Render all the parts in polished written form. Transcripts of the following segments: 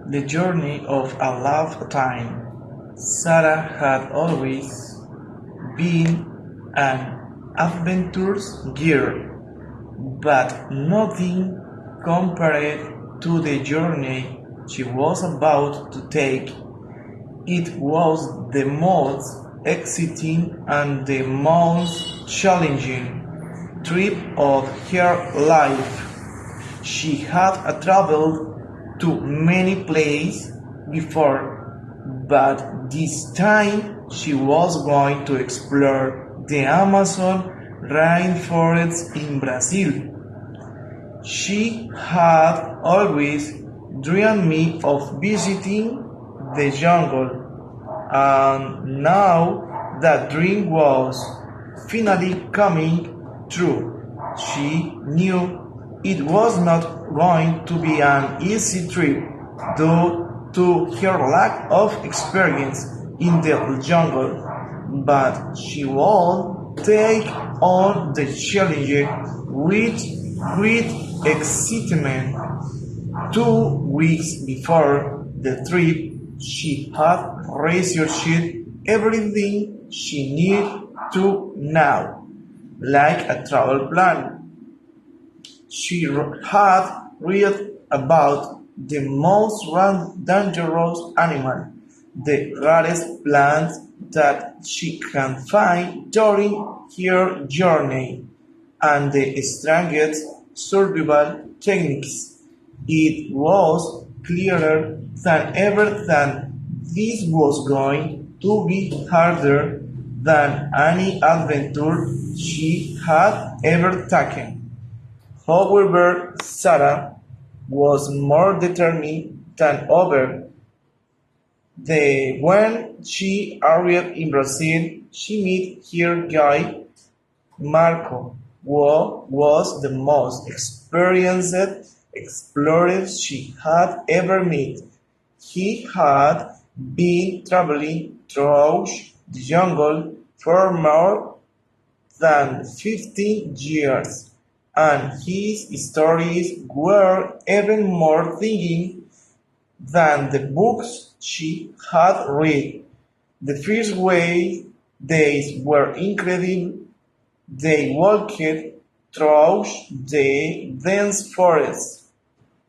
The journey of a lifetime. Sarah had always been an adventurous girl, but nothing compared to the journey she was about to take. It was the most exciting and the most challenging trip of her life. She had traveled to many places before, but this time she was going to explore the Amazon rainforest in Brazil. She had always dreamed of visiting the jungle, and now that dream was finally coming true. She knew it was not going to be an easy trip due to her lack of experience in the jungle, but she would take on the challenge with great excitement. 2 weeks before the trip, she had researched everything she needed to know, like a travel plan. She had read about the most dangerous animal, the rarest plant that she can find during her journey, and the strangest survival techniques. It was clearer than ever that this was going to be harder than any adventure she had ever taken. However, Sarah was more determined than ever. When she arrived in Brazil, she met her guide Marco, who was the most experienced explorer she had ever met. He had been traveling through the jungle for more than 15 years, and his stories were even more thrilling than the books she had read. The first days were incredible. They walked through the dense forest,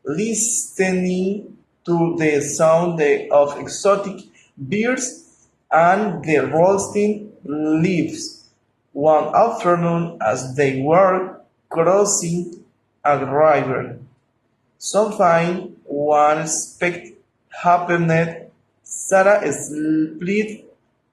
listening to the sound of exotic birds and the rustling leaves. One afternoon, as they were crossing a river, something unexpected happened. Sarah slipped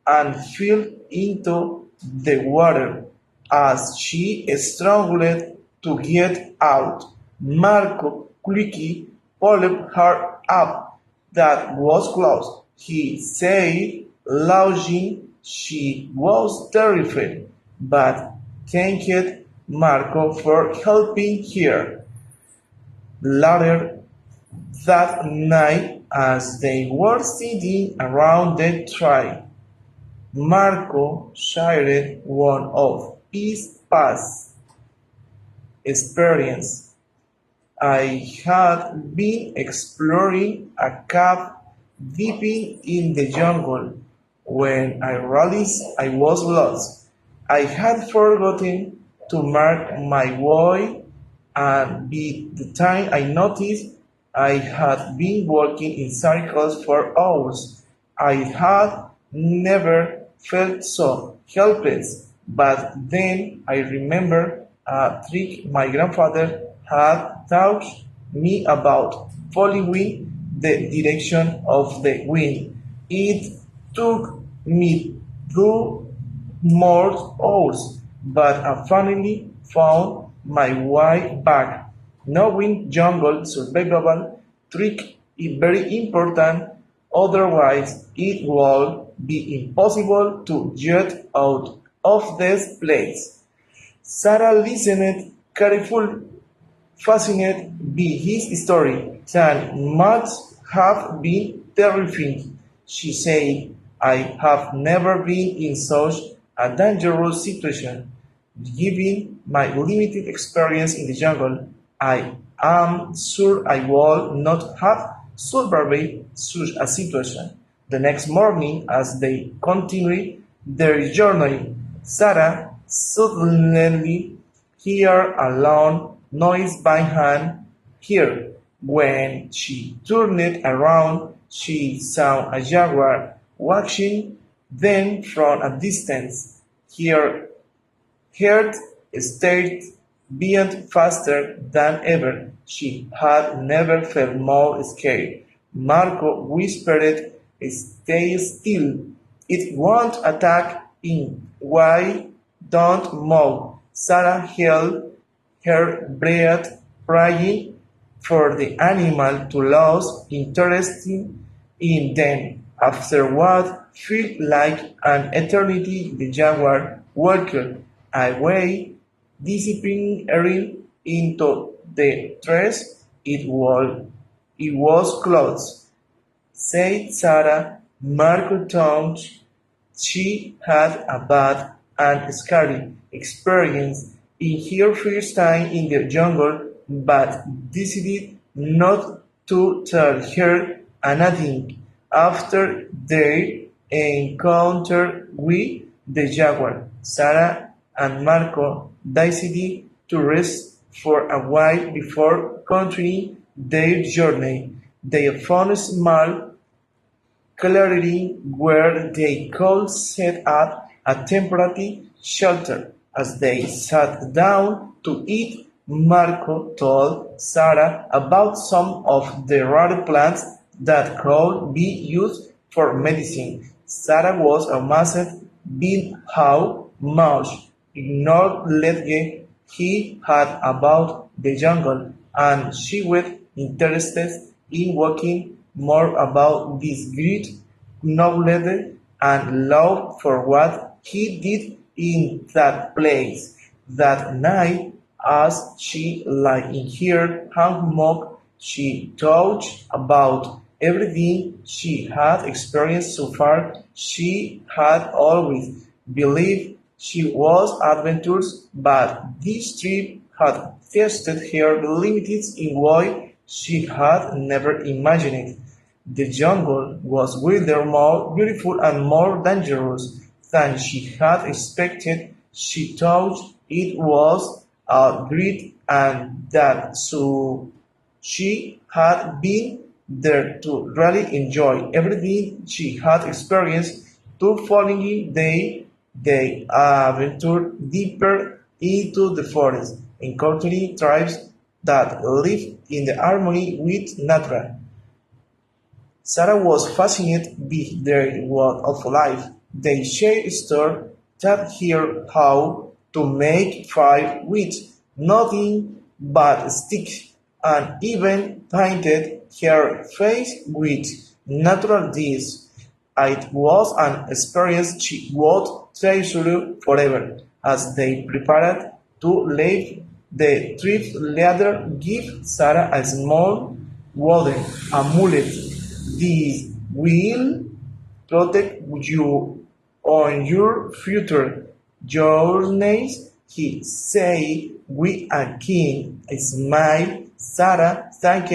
and fell into the water. As she struggled to get out, Marco quickly pulled her up. That was close, he said, lounging. She was terrified, but thanked Marco for helping her. Later that night, as they were sitting around the tree, Marco shared one of his past experiences. I had been exploring a cave deep in the jungle when I realized I was lost. I had forgotten to mark my way, and by the time I noticed, I had been walking in circles for hours. I had never felt so helpless, but then I remembered a trick my grandfather had taught me about following the direction of the wind. It took me 2 more hours, but I finally found my way back. Knowing jungle survival trick is very important, otherwise it would be impossible to get out of this place. Sarah listened carefully, fascinated by his story. That must have been terrifying, she said. I have never been in such a dangerous situation. Given my limited experience in the jungle, I am sure I would not have survive such a situation. The next morning, as they continued their journey, Sarah suddenly heard a loud noise behind her. When she turned around, she saw a jaguar watching them from a distance. Her heart stayed beating faster than ever. She had never felt more scared. Marco whispered, "Stay still. It won't attack in. Why don't move?" Sarah held her breath, praying for the animal to lose interest in them. After what felt like an eternity, the jaguar walked away, disappearing into the trees. It was close, said Sarah. Marco thought she had a bad and scary experience in her first time in the jungle, but decided not to tell her anything after their encounter with the jaguar. Sarah and Marco decided to rest for a while before continuing their journey. They found a small clearing where they could set up a temporary shelter. As they sat down to eat, Marco told Sarah about some of the rare plants that could be used for medicine. Sarah was amazed by how much knowledge he had about the jungle, and she was interested in walking more about this great knowledge and love for what he did in that place. That night, as she lay in her hammock, she thought about everything she had experienced so far. She had always believed she was adventurous, but this trip had tested her limits in ways she had never imagined. The jungle was wilder, more beautiful and more dangerous than she had expected. She thought it was a great and that so she had been there to really enjoy everything she had experienced. To following day, they adventured deeper into the forest, encountering tribes that lived in the harmony with nature. Sarah was fascinated by their way of life. They shared stories, taught her how to make fire with nothing but sticks, and even painted her face with natural dyes. It was an experience she would treasure forever. As they prepared to leave, the trip leader gave Sarah a small wooden amulet. This will protect you on your future journeys, he said with a keen smile. Sarah thanked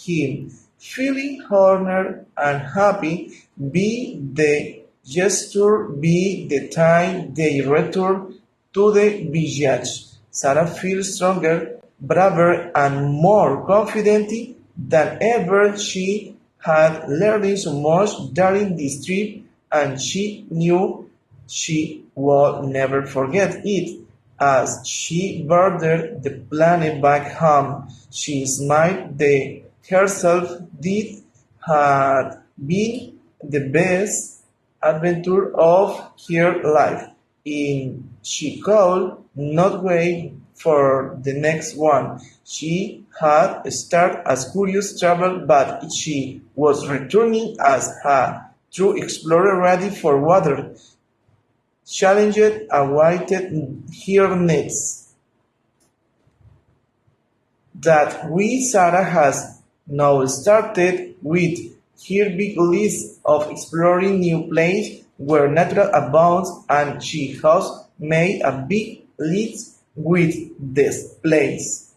him, feeling honored and happy by the gesture. By the time they returned to the village, Sarah feels stronger, braver, and more confident than ever. She had learned so much during this trip, and she knew she would never forget it. As she boarded the plane back home, she smiled to herself. This had been the best adventure of her life, and she could not wait for the next one. She had started as curious traveler, but she was returning as a true explorer ready for whatever challenges awaited her next. That we Sarah has now started with her big list of exploring new places where nature abounds, and she has made a big list with this place.